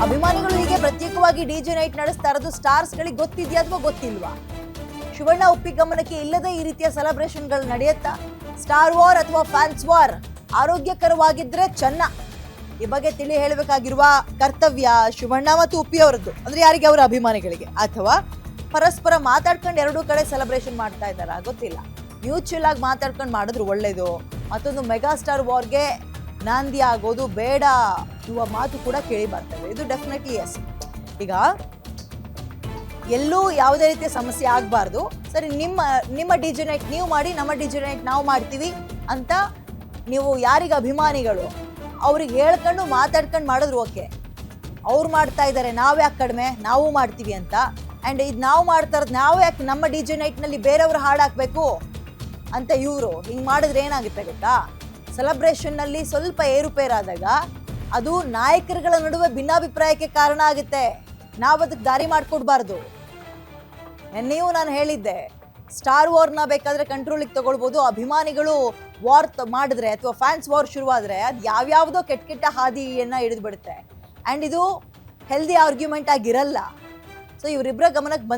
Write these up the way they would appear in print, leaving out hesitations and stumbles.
ಅಭಿಮಾನಿಗಳು ಹೀಗೆ ಪ್ರತ್ಯೇಕವಾಗಿ ಡಿಜೆ ನೈಟ್ ನಡೆಸ್ತಾ ಇರೋದು ಸ್ಟಾರ್ಸ್ಗಳಿಗೆ ಗೊತ್ತಿದೆಯಾ ಅಥವಾ ಗೊತ್ತಿಲ್ವಾ? ಶಿವಣ್ಣ ಉಪ್ಪಿ ಗಮನಕ್ಕೆ ಇಲ್ಲದೆ ಈ ರೀತಿಯ ಸೆಲೆಬ್ರೇಷನ್ಗಳು ನಡೆಯುತ್ತಾ? ಸ್ಟಾರ್ ವಾರ್ ಅಥವಾ ಫ್ಯಾನ್ಸ್ ವಾರ್ ಆರೋಗ್ಯಕರವಾಗಿದ್ರೆ ಚೆನ್ನ. ಈ ಬಗ್ಗೆ ತಿಳಿ ಹೇಳಬೇಕಾಗಿರುವ ಕರ್ತವ್ಯ ಶಿವಣ್ಣ ಮತ್ತು ಉಪ್ಪಿ ಅವರದ್ದು, ಅಂದ್ರೆ ಯಾರಿಗೆ? ಅವರ ಅಭಿಮಾನಿಗಳಿಗೆ. ಅಥವಾ ಪರಸ್ಪರ ಮಾತಾಡ್ಕೊಂಡು ಎರಡೂ ಕಡೆ ಸೆಲೆಬ್ರೇಷನ್ ಮಾಡ್ತಾ ಇದ್ದಾರಾ? ಗೊತ್ತಿಲ್ಲ. ಮ್ಯೂಚುವಲ್ ಆಗಿ ಮಾತಾಡ್ಕೊಂಡು ಮಾಡಿದ್ರು ಒಳ್ಳೇದು. ಮತ್ತೊಂದು ಮೆಗಾ ಸ್ಟಾರ್ ವಾರ್ಗೆ ನಾಂದಿ ಆಗೋದು ಬೇಡ ಎನ್ನುವ ಮಾತು ಕೂಡ ಕೇಳಿ ಬರ್ತವೆ. ಇದು ಡೆಫಿನೆಟ್ಲಿ ಎಸ್. ಈಗ ಎಲ್ಲೂ ಯಾವುದೇ ರೀತಿಯ ಸಮಸ್ಯೆ ಆಗಬಾರ್ದು. ಸರಿ, ನಿಮ್ಮ ಡಿಜೆ ನೈಟ್ ನೀವು ಮಾಡಿ, ನಮ್ಮ ಡಿಜೆ ನೈಟ್ ನಾವು ಮಾಡ್ತೀವಿ ಅಂತ ನೀವು ಯಾರಿಗೆ ಅಭಿಮಾನಿಗಳು ಅವ್ರಿಗೆ ಹೇಳ್ಕೊಂಡು ಮಾತಾಡ್ಕೊಂಡು ಮಾಡಿದ್ರು ಓಕೆ. ಅವ್ರು ಮಾಡ್ತಾ ಇದ್ದಾರೆ, ನಾವು ಯಾಕೆ ಕಡಿಮೆ, ನಾವು ಮಾಡ್ತೀವಿ ಅಂತ. ಆ್ಯಂಡ್ ಇದು ನಾವು ಮಾಡ್ತಾ ಇರೋದು, ನಾವು ಯಾಕೆ ನಮ್ಮ ಡಿಜೆ ನೈಟ್ನಲ್ಲಿ ಬೇರೆಯವ್ರು ಹಾಡು ಹಾಕಬೇಕು ಅಂತ ಇವರು ಹಿಂಗೆ ಮಾಡಿದ್ರೆ ಏನಾಗುತ್ತೆ ಗೊತ್ತಾ? ಸೆಲೆಬ್ರೇಷನ್ನಲ್ಲಿ ಸ್ವಲ್ಪ ಏರುಪೇರಾದಾಗ ಅದು ನಾಯಕರುಗಳ ನಡುವೆ ಭಿನ್ನಾಭಿಪ್ರಾಯಕ್ಕೆ ಕಾರಣ ಆಗುತ್ತೆ. ನಾವು ಅದಕ್ಕೆ ದಾರಿ ಮಾಡಿಕೊಡ್ಬಾರ್ದು. ನೀವು ನಾನು ಹೇಳಿದ್ದೆ, ಸ್ಟಾರ್ ವಾರ್ನ ಬೇಕಾದರೆ ಕಂಟ್ರೋಲಿಗೆ ತಗೊಳ್ಬೋದು. ಅಭಿಮಾನಿಗಳು ವಾರ್ ಮಾಡಿದ್ರೆ ಅಥವಾ ಫ್ಯಾನ್ಸ್ ವಾರ್ ಶುರುವಾದರೆ ಅದು ಯಾವ್ಯಾವುದೋ ಕೆಟ್ಟ ಕೆಟ್ಟ ಹಾದಿಯನ್ನು ಹಿಡಿದು ಬಿಡುತ್ತೆ. ಆ್ಯಂಡ್ ಇದು ಹೆಲ್ದಿ ಆರ್ಗ್ಯುಮೆಂಟ್ ಆಗಿರಲ್ಲ. ಸೊ ಇವರಿಬ್ಬರ ಗಮನಕ್ಕೆ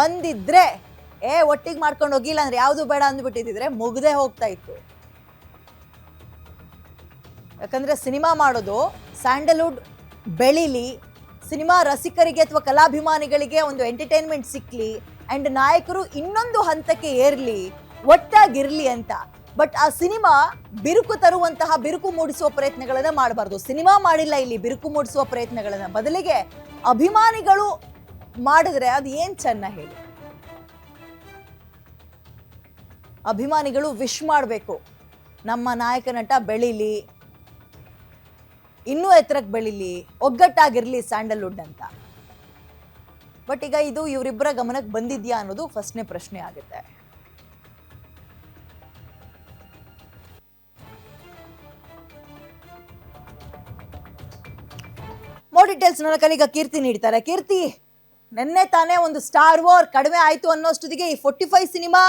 ಬಂದಿದ್ರೆ ಒಟ್ಟಿಗೆ ಮಾಡ್ಕೊಂಡು ಹೋಗಿಲ್ಲ ಅಂದರೆ ಯಾವುದು ಬೇಡ ಅಂದ್ಬಿಟ್ಟಿದ್ರೆ ಮುಗ್ದೇ ಹೋಗ್ತಾ ಇತ್ತು. ಯಾಕಂದರೆ ಸಿನಿಮಾ ಮಾಡೋದು ಸ್ಯಾಂಡಲ್ವುಡ್ ಬೆಳೀಲಿ, ಸಿನಿಮಾ ರಸಿಕರಿಗೆ ಅಥವಾ ಕಲಾಭಿಮಾನಿಗಳಿಗೆ ಒಂದು ಎಂಟರ್ಟೈನ್ಮೆಂಟ್ ಸಿಕ್ಕಲಿ, ಆ್ಯಂಡ್ ನಾಯಕರು ಇನ್ನೊಂದು ಹಂತಕ್ಕೆ ಏರಲಿ, ಒಟ್ಟಾಗಿರಲಿ ಅಂತ. ಬಟ್ ಆ ಸಿನಿಮಾ ಬಿರುಕು ತರುವಂತಹ, ಬಿರುಕು ಮೂಡಿಸುವ ಪ್ರಯತ್ನಗಳನ್ನ ಮಾಡಬಾರ್ದು. ಸಿನಿಮಾ ಮಾಡಿಲ್ಲ ಇಲ್ಲಿ ಬಿರುಕು ಮೂಡಿಸುವ ಪ್ರಯತ್ನಗಳನ್ನ, ಬದಲಿಗೆ ಅಭಿಮಾನಿಗಳು ಮಾಡಿದ್ರೆ ಅದು ಏನ್ ಚೆನ್ನ ಹೇಳಿ? ಅಭಿಮಾನಿಗಳು ವಿಶ್ ಮಾಡಬೇಕು, ನಮ್ಮ ನಾಯಕ ನಟ ಬೆಳೀಲಿ, ಇನ್ನೂ ಎತ್ತರಕ್ಕೆ ಬೆಳೀಲಿ, ಒಗ್ಗಟ್ಟಾಗಿರ್ಲಿ ಸ್ಯಾಂಡಲ್ವುಡ್ ಅಂತ. ಬಟ್ ಈಗ ಇದು ಇವರಿಬ್ಬರ ಗಮನಕ್ಕೆ ಬಂದಿದ್ಯಾ ಅನ್ನೋದು ಫಸ್ಟ್ನೇ ಪ್ರಶ್ನೆ ಆಗುತ್ತೆ. ಮೋರ್ ಡೀಟೇಲ್ಸ್ ನನ್ನ ಕಲೀಗ ಕೀರ್ತಿ ನೀಡ್ತಾರೆ. ಕೀರ್ತಿ, ನಿನ್ನೆ ತಾನೇ ಒಂದು ಸ್ಟಾರ್ ವಾರ್ ಕಡಿಮೆ ಆಯ್ತು ಅನ್ನೋಷ್ಟೊತ್ತಿಗೆ ಈ 45 ಸಿನಿಮಾ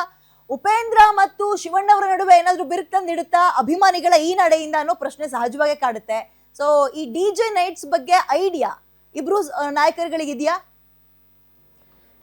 ಉಪೇಂದ್ರ ಮತ್ತು ಶಿವಣ್ಣ ಅವರ ನಡುವೆ ಏನಾದ್ರೂ ಬಿರುಕು ತಂದಿಡುತ್ತಾ ಅಭಿಮಾನಿಗಳ ಈ ನಡೆಯಿಂದ ಅನ್ನೋ ಪ್ರಶ್ನೆ ಸಹಜವಾಗಿ ಕಾಡುತ್ತೆ. ಸೊ ಈ ಡಿಜೆ ನೈಟ್ಸ್ ಬಗ್ಗೆ ಐಡಿಯಾ ಇಬ್ರು ನಾಯಕರುಗಳಿಗಿದೆಯಾ?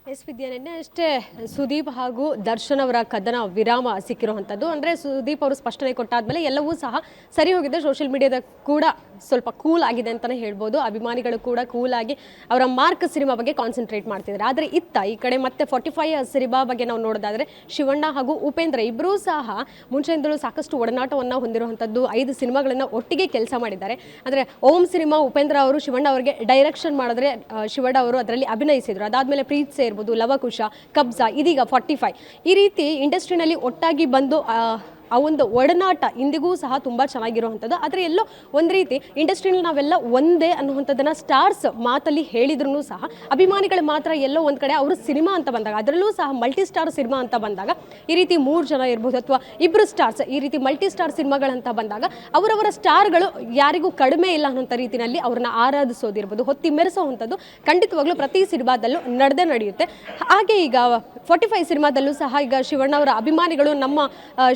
ಎಸ್ ವಿದ್ಯಾ, ನಿನ್ನೆ ಅಷ್ಟೇ ಸುದೀಪ್ ಹಾಗೂ ದರ್ಶನ್ ಅವರ ಕದನ ವಿರಾಮ ಸಿಕ್ಕಿರುವಂಥದ್ದು. ಅಂದರೆ ಸುದೀಪ್ ಅವರು ಸ್ಪಷ್ಟನೆ ಕೊಟ್ಟಾದ್ಮೇಲೆ ಎಲ್ಲವೂ ಸಹ ಸರಿ ಹೋಗಿದೆ. ಸೋಷಿಯಲ್ ಮೀಡಿಯಾದ ಕೂಡ ಸ್ವಲ್ಪ ಕೂಲ್ ಆಗಿದೆ ಅಂತಲೇ ಹೇಳ್ಬೋದು. ಅಭಿಮಾನಿಗಳು ಕೂಡ ಕೂಲ್ ಆಗಿ ಅವರ ಮಾರ್ಕ್ ಸಿನಿಮಾ ಬಗ್ಗೆ ಕಾನ್ಸಂಟ್ರೇಟ್ ಮಾಡ್ತಿದ್ದಾರೆ. ಆದರೆ ಈ ಕಡೆ ಮತ್ತೆ 45 ಸಿನಿಮಾ ಬಗ್ಗೆ ನಾವು ನೋಡೋದಾದರೆ ಶಿವಣ್ಣ ಹಾಗೂ ಉಪೇಂದ್ರ ಇಬ್ಬರೂ ಸಹ ಮುಂಚೆಯಿಂದಲೂ ಸಾಕಷ್ಟು ಒಡನಾಟವನ್ನು ಹೊಂದಿರುವಂಥದ್ದು. 5 ಸಿನಿಮಾಗಳನ್ನು ಒಟ್ಟಿಗೆ ಕೆಲಸ ಮಾಡಿದ್ದಾರೆ. ಅಂದರೆ ಓಂ ಸಿನಿಮಾ ಉಪೇಂದ್ರ ಅವರು ಶಿವಣ್ಣ ಅವರಿಗೆ ಡೈರೆಕ್ಷನ್ ಮಾಡಿದ್ರೆ ಶಿವಣ್ಣ ಅವರು ಅದರಲ್ಲಿ ಅಭಿನಯಿಸಿದರು. ಅದಾದಮೇಲೆ ಪ್ರೀತ್ ಸೇರ್ ಲವಕುಶ, ಕಬ್ಜಾ, ಇದೀಗ 45 ಈ ರೀತಿ ಇಂಡಸ್ಟ್ರಿನಲ್ಲಿ ಒಟ್ಟಾಗಿ ಬಂದು ಆ ಒಂದು ಒಡನಾಟ ಇಂದಿಗೂ ಸಹ ತುಂಬ ಚೆನ್ನಾಗಿರುವಂಥದ್ದು. ಆದರೆ ಎಲ್ಲೋ ಒಂದು ರೀತಿ ಇಂಡಸ್ಟ್ರಿನಲ್ಲಿ ನಾವೆಲ್ಲ ಒಂದೇ ಅನ್ನುವಂಥದ್ದನ್ನು ಸ್ಟಾರ್ಸ್ ಮಾತಲ್ಲಿ ಹೇಳಿದ್ರು ಸಹ ಅಭಿಮಾನಿಗಳು ಮಾತ್ರ ಎಲ್ಲೋ ಒಂದು ಕಡೆ ಅವರು ಸಿನಿಮಾ ಅಂತ ಬಂದಾಗ, ಅದರಲ್ಲೂ ಸಹ ಮಲ್ಟಿ ಸ್ಟಾರ್ ಸಿನಿಮಾ ಅಂತ ಬಂದಾಗ ಈ ರೀತಿ 3 ಜನ ಇರ್ಬೋದು ಅಥವಾ ಇಬ್ಬರು ಸ್ಟಾರ್ಸ್, ಈ ರೀತಿ ಮಲ್ಟಿ ಸ್ಟಾರ್ ಸಿನಿಮಾಗಳಂತ ಬಂದಾಗ ಅವರವರ ಸ್ಟಾರ್ಗಳು ಯಾರಿಗೂ ಕಡಿಮೆ ಇಲ್ಲ ಅನ್ನೋಂಥ ರೀತಿಯಲ್ಲಿ ಅವ್ರನ್ನ ಆರಾಧಿಸೋದಿರ್ಬೋದು, ಹೊತ್ತಿ ಮೆರೆಸೋವಂಥದ್ದು ಖಂಡಿತವಾಗ್ಲೂ ಪ್ರತಿ ಸಿನಿಮಾದಲ್ಲೂ ನಡೆಯುತ್ತೆ. ಹಾಗೆ ಈಗ 45 ಸಿನಿಮಾದಲ್ಲೂ ಸಹ ಈಗ ಶಿವಣ್ಣ ಅವರ ಅಭಿಮಾನಿಗಳು ನಮ್ಮ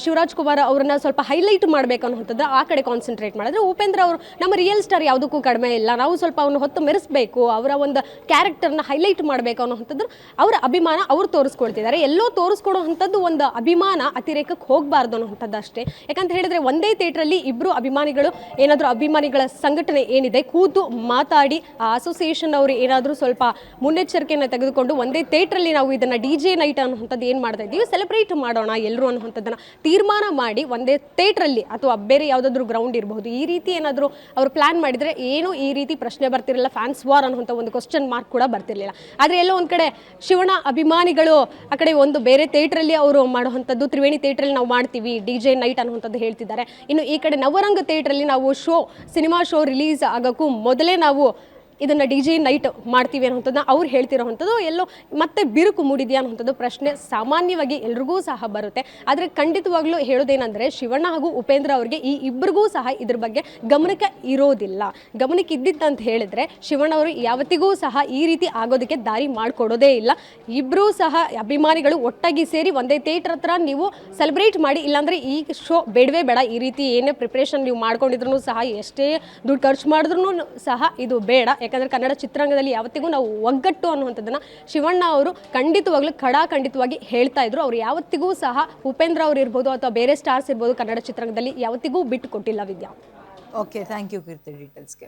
ಶಿವರಾಜ್ ಕುಮಾರ್ ಅವ್ರನ್ನ ಸ್ವಲ್ಪ ಹೈಲೈಟ್ ಮಾಡಬೇಕು ಅನ್ನೋಂಥದ್ದು ಆ ಕಡೆ ಕಾನ್ಸಂಟ್ರೇಟ್ ಮಾಡಿದ್ರೆ, ಉಪೇಂದ್ರ ಅವರು ನಮ್ಮ ರಿಯಲ್ ಸ್ಟಾರ್ ಯಾವುದಕ್ಕೂ ಕಡಿಮೆ ಇಲ್ಲ, ನಾವು ಸ್ವಲ್ಪ ಅವನು ಹೊತ್ತು ಮೆರೆಸಬೇಕು, ಅವರ ಒಂದು ಕ್ಯಾರೆಕ್ಟರ್ನ ಹೈಲೈಟ್ ಮಾಡಬೇಕು ಅನ್ನೋಂಥದ್ದು ಅವರ ಅಭಿಮಾನ ಅವ್ರು ತೋರಿಸ್ಕೊಳ್ತಿದ್ದಾರೆ. ಎಲ್ಲೋ ತೋರಿಸ್ಕೊಡೋವಂಥದ್ದು ಒಂದು ಅಭಿಮಾನ ಅತಿರೇಕಕ್ಕೆ ಹೋಗಬಾರ್ದು ಅನ್ನೋಂಥದ್ದು ಅಷ್ಟೇ. ಯಾಕಂತ ಹೇಳಿದ್ರೆ ಒಂದೇ ಥಿಯೇಟ್ರಲ್ಲಿ ಇಬ್ಬರು ಅಭಿಮಾನಿಗಳು ಏನಾದರೂ ಅಭಿಮಾನಿಗಳ ಸಂಘಟನೆ ಏನಿದೆ ಕೂತು ಮಾತಾಡಿ ಆ ಅಸೋಸಿಯೇಷನ್ ಅವರು ಏನಾದರೂ ಸ್ವಲ್ಪ ಮುನ್ನೆಚ್ಚರಿಕೆಯನ್ನು ತೆಗೆದುಕೊಂಡು ಒಂದೇ ಥಿಯೇಟ್ರಲ್ಲಿ ನಾವು ಇದನ್ನು DJ ನೈಟ್ ಅನ್ನೋಂಥದ್ದು ಏನು ಮಾಡ್ತಾ ಇದ್ದೀವಿ, ಸೆಲೆಬ್ರೇಟ್ ಮಾಡೋಣ ಎಲ್ಲರೂ ಅನ್ನೋಂಥದ್ದನ್ನು ತೀರ್ಮಾನ ಮಾಡಿ ಒಂದೇ ಥಿಯೇಟ್ರಲ್ಲಿ ಅಥವಾ ಬೇರೆ ಯಾವುದಾದ್ರೂ ಗ್ರೌಂಡ್ ಇರಬಹುದು, ಈ ರೀತಿ ಏನಾದರೂ ಅವರು ಪ್ಲಾನ್ ಮಾಡಿದರೆ ಏನೂ ಈ ರೀತಿ ಪ್ರಶ್ನೆ ಬರ್ತಿರಲಿಲ್ಲ. ಫ್ಯಾನ್ಸ್ ವಾರ್ ಅನ್ನುವಂಥ ಒಂದು ಕ್ವಶನ್ ಮಾರ್ಕ್ ಕೂಡ ಬರ್ತಿರಲಿಲ್ಲ. ಆದರೆ ಎಲ್ಲೋ ಒಂದು ಕಡೆ ಶಿವಣ್ಣ ಅಭಿಮಾನಿಗಳು ಆ ಕಡೆ ಒಂದು ಬೇರೆ ಥಿಯೇಟ್ರಲ್ಲಿ ಅವರು ಮಾಡುವಂಥದ್ದು, ತ್ರಿವೇಣಿ ಥಿಯೇಟ್ರಲ್ಲಿ ನಾವು ಮಾಡ್ತೀವಿ DJ ನೈಟ್ ಅನ್ನುವಂಥದ್ದು ಹೇಳ್ತಿದ್ದಾರೆ. ಇನ್ನು ಈ ಕಡೆ ನವರಂಗ್ ಥಿಯೇಟ್ರಲ್ಲಿ ನಾವು ಸಿನಿಮಾ ಶೋ ರಿಲೀಸ್ ಆಗೋಕ್ಕೂ ಮೊದಲೇ ನಾವು ಇದನ್ನು DJ ನೈಟ್ ಮಾಡ್ತೀವಿ ಅನ್ನೋಂಥದ್ದನ್ನ ಅವ್ರು ಹೇಳ್ತಿರೋವಂಥದ್ದು ಎಲ್ಲೋ ಮತ್ತೆ ಬಿರುಕು ಮೂಡಿದೆಯಾ ಅನ್ನೋಂಥದ್ದು ಪ್ರಶ್ನೆ ಸಾಮಾನ್ಯವಾಗಿ ಎಲ್ರಿಗೂ ಸಹ ಬರುತ್ತೆ. ಆದರೆ ಖಂಡಿತವಾಗ್ಲೂ ಹೇಳೋದೇನೆಂದರೆ ಶಿವಣ್ಣ ಹಾಗೂ ಉಪೇಂದ್ರ ಅವರಿಗೆ ಈ ಇಬ್ಬರಿಗೂ ಸಹ ಇದ್ರ ಬಗ್ಗೆ ಗಮನಕ್ಕೆ ಇರೋದಿಲ್ಲ. ಗಮನಕ್ಕೆ ಇದ್ದಿತ್ತಂತ ಹೇಳಿದ್ರೆ ಶಿವಣ್ಣ ಅವರು ಯಾವತ್ತಿಗೂ ಸಹ ಈ ರೀತಿ ಆಗೋದಕ್ಕೆ ದಾರಿ ಮಾಡಿಕೊಡೋದೇ ಇಲ್ಲ. ಇಬ್ಬರೂ ಸಹ ಅಭಿಮಾನಿಗಳು ಒಟ್ಟಾಗಿ ಸೇರಿ ಒಂದೇ ಥಿಯೇಟರ್ ಹತ್ರ ನೀವು ಸೆಲೆಬ್ರೇಟ್ ಮಾಡಿ, ಇಲ್ಲಾಂದರೆ ಈ ಶೋ ಬೇಡವೇ ಬೇಡ, ಈ ರೀತಿ ಏನೇ ಪ್ರಿಪ್ರೇಷನ್ ನೀವು ಮಾಡ್ಕೊಂಡಿದ್ರು ಸಹ ಎಷ್ಟೇ ದುಡ್ಡು ಖರ್ಚು ಮಾಡಿದ್ರೂ ಸಹ ಇದು ಬೇಡ. ಯಾಕಂದರೆ ಕನ್ನಡ ಚಿತ್ರರಂಗದಲ್ಲಿ ಯಾವತ್ತಿಗೂ ನಾವು ಒಗ್ಗಟ್ಟು ಅನ್ನುವಂಥದ್ದನ್ನು ಶಿವಣ್ಣ ಅವರು ಖಂಡಿತವಾಗಿ ಹೇಳ್ತಾ ಇದ್ರು. ಅವ್ರು ಯಾವತ್ತಿಗೂ ಸಹ ಉಪೇಂದ್ರ ಅವರು ಇರ್ಬೋದು ಅಥವಾ ಬೇರೆ ಸ್ಟಾರ್ಸ್ ಇರ್ಬೋದು ಕನ್ನಡ ಚಿತ್ರರಂಗದಲ್ಲಿ ಯಾವತ್ತಿಗೂ ಬಿಟ್ಟು ಕೊಟ್ಟಿಲ್ಲ Vidya. Okay, thank you Keerthi ಡೀಟೇಲ್ಸ್ಗೆ.